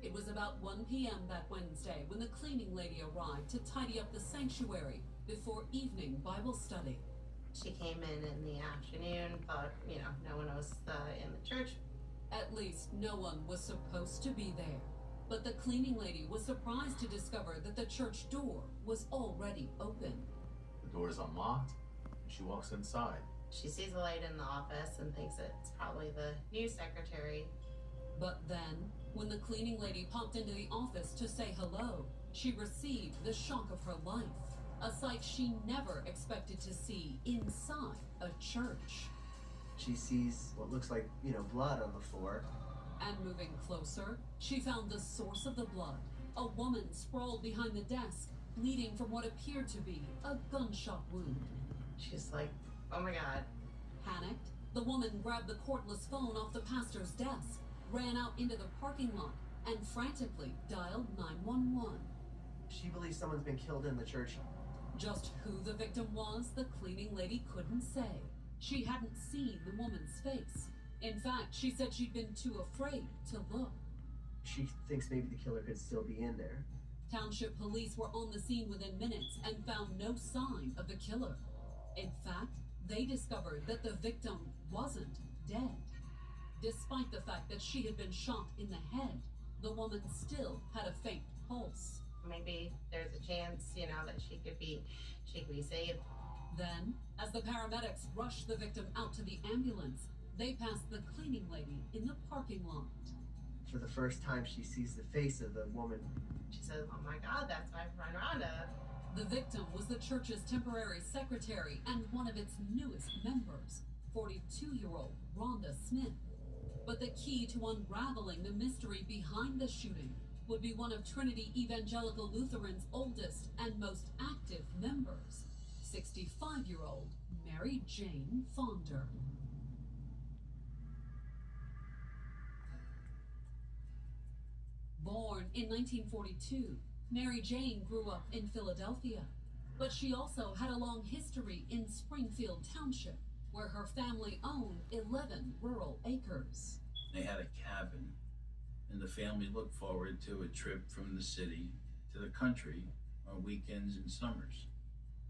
It was about 1 p.m. that Wednesday when the cleaning lady arrived to tidy up the sanctuary before evening Bible study. She came in the afternoon, thought, no one was in the church. At least no one was supposed to be there. But the cleaning lady was surprised to discover that the church door was already open. The door is unlocked, and she walks inside. She sees a light in the office and thinks it's probably the new secretary. But then, when the cleaning lady popped into the office to say hello, she received the shock of her life. A sight she never expected to see inside a church. She sees what looks like, blood on the floor. And moving closer, she found the source of the blood. A woman sprawled behind the desk, bleeding from what appeared to be a gunshot wound. She's like, oh my God. Panicked, the woman grabbed the cordless phone off the pastor's desk, ran out into the parking lot, and frantically dialed 911. She believes someone's been killed in the church. Just who the victim was, the cleaning lady couldn't say. She hadn't seen the woman's face. In fact, she said she'd been too afraid to look. She thinks maybe the killer could still be in there. Township police were on the scene within minutes and found no sign of the killer. In fact, they discovered that the victim wasn't dead. Despite the fact that she had been shot in the head, the woman still had a faint pulse. Maybe there's a chance, that she could be saved. Then, as the paramedics rushed the victim out to the ambulance, they passed the cleaning lady in the parking lot. For the first time, she sees the face of the woman. She says, oh my God, that's my friend Rhonda. The victim was the church's temporary secretary and one of its newest members, 42-year-old Rhonda Smith. But the key to unraveling the mystery behind the shooting would be one of Trinity Evangelical Lutheran's oldest and most active members, 65-year-old Mary Jane Fonder. Born in 1942, Mary Jane grew up in Philadelphia, but she also had a long history in Springfield Township, where her family owned 11 rural acres. They had a cabin, and the family looked forward to a trip from the city to the country on weekends and summers.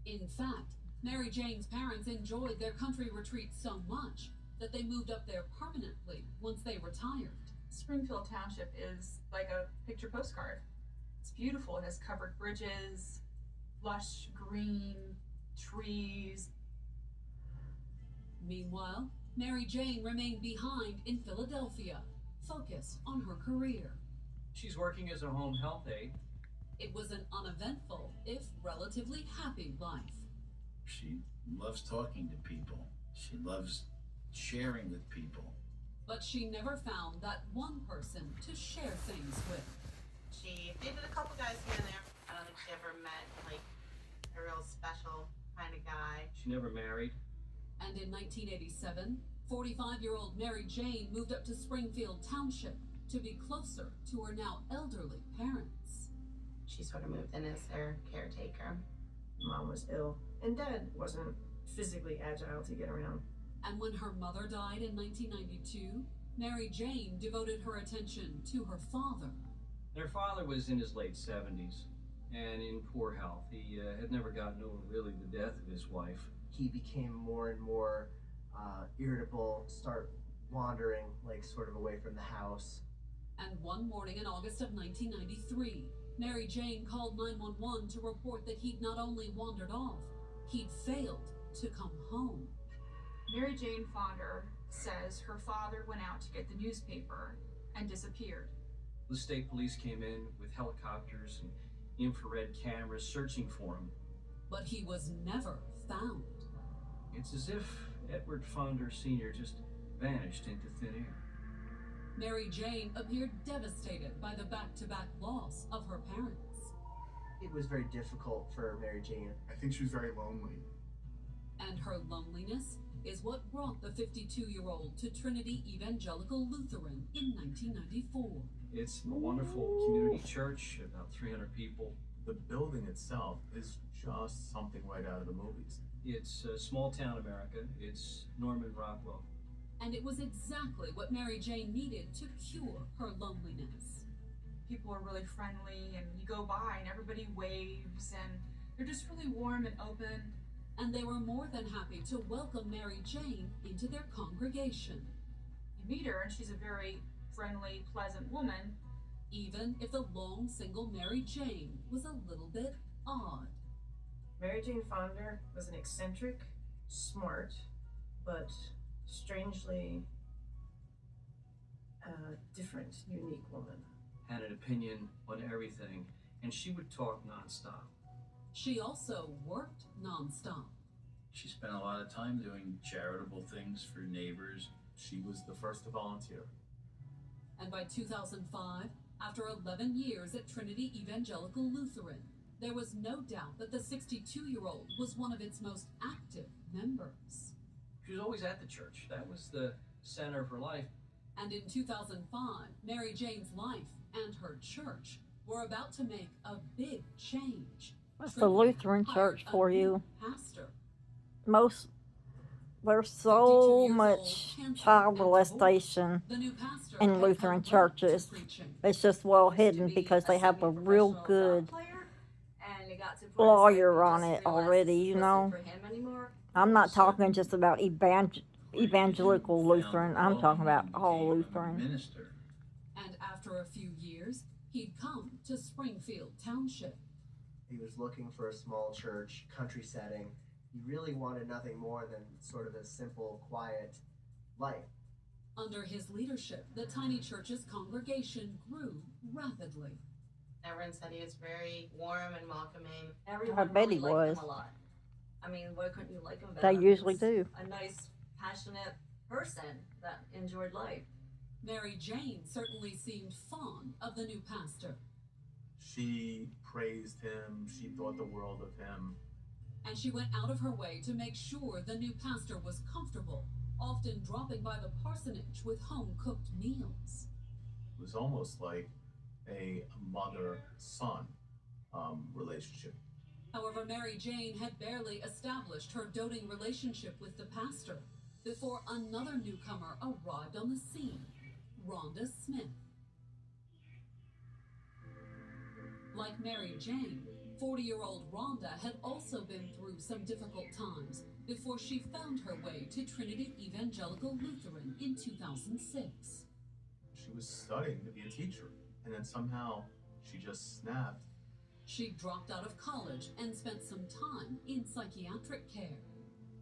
In fact, Mary Jane's parents enjoyed their country retreat so much that they moved up there permanently once they retired. Springfield Township is like a picture postcard. It's beautiful. It has covered bridges, lush green trees. Meanwhile, Mary Jane remained behind in Philadelphia, focused on her career. She's working as a home health aide. It was an uneventful, if relatively happy life. She loves talking to people. She loves sharing with people. But she never found that one person to share things with. She dated a couple guys here and there. I don't think she ever met, a real special kind of guy. She never married. And in 1987, 45-year-old Mary Jane moved up to Springfield Township to be closer to her now elderly parents. She sort of moved in as their caretaker. Mom was ill, and Dad wasn't physically agile to get around. And when her mother died in 1992, Mary Jane devoted her attention to her father. Their father was in his late 70s and in poor health. He had never gotten over really the death of his wife. He became more and more irritable, start wandering, sort of away from the house. And one morning in August of 1993, Mary Jane called 911 to report that he'd not only wandered off, he'd failed to come home. Mary Jane Fonder says her father went out to get the newspaper and disappeared. The state police came in with helicopters and infrared cameras searching for him. But he was never found. It's as if Edward Fonder Sr. just vanished into thin air. Mary Jane appeared devastated by the back-to-back loss of her parents. It was very difficult for Mary Jane. I think she was very lonely. And her loneliness is what brought the 52-year-old to Trinity Evangelical Lutheran in 1994. It's a wonderful community church, about 300 people. The building itself is just something right out of the movies. It's small town America. It's Norman Rockwell. And it was exactly what Mary Jane needed to cure her loneliness. people are really friendly, and you go by and everybody waves, and they're just really warm and open. And they were more than happy to welcome Mary Jane into their congregation, You meet her, and she's a very friendly, pleasant woman. even if the long single Mary Jane was a little bit odd. Mary Jane Fonda was an eccentric, smart, but strangely different, unique woman. Had an opinion on everything, and she would talk nonstop. She also worked nonstop. She spent a lot of time doing charitable things for neighbors. She was the first to volunteer. And by 2005, after 11 years at Trinity Evangelical Lutheran, there was no doubt that the 62-year-old was one of its most active members. She was always at the church. That was the center of her life. And in 2005, Mary Jane's life and her church were about to make a big change. That's the Trinity Lutheran hired church a for new you. Pastor. There's 52 so years much old, handsome, child and molestation The new pastor in had Lutheran come back to churches. preaching. It's just well hidden because they have a real good lawyer on it already, you know. I'm not talking just about evangelical Lutheran. I'm talking about all Lutheran. Minister. And after a few years, he'd come to Springfield Township. He was looking for a small church, country setting. He really wanted nothing more than sort of a simple, quiet life. Under his leadership, the tiny church's congregation grew rapidly. Everyone said he was very warm and welcoming. I bet he was. Him a lot. I mean, why couldn't you like him better? They usually He's do. A nice, passionate person that enjoyed life. Mary Jane certainly seemed fond of the new pastor, She praised him. She thought the world of him. and she went out of her way to make sure the new pastor was comfortable, often dropping by the parsonage with home-cooked meals. It was almost like a mother-son relationship. However, Mary Jane had barely established her doting relationship with the pastor before another newcomer arrived on the scene, Rhonda Smith. Like Mary Jane, 40-year-old Rhonda had also been through some difficult times before she found her way to Trinity Evangelical Lutheran in 2006. She was studying to be a teacher, and then somehow she just snapped. She dropped out of college and spent some time in psychiatric care.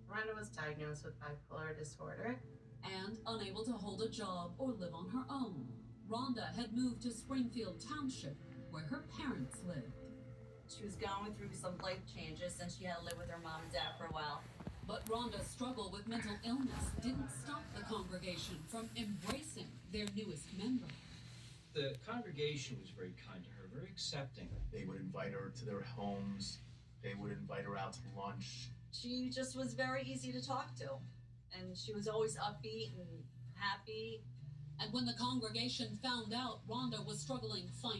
Rhonda was diagnosed with bipolar disorder. And unable to hold a job or live on her own, Rhonda had moved to Springfield Township, where her parents lived. She was going through some life changes and she had to live with her mom and dad for a while. But Rhonda's struggle with mental illness didn't stop the congregation from embracing their newest member. The congregation was very kind to her, very accepting. They would invite her to their homes. They would invite her out to lunch. She just was very easy to talk to. And she was always upbeat and happy. And when the congregation found out Rhonda was struggling financially,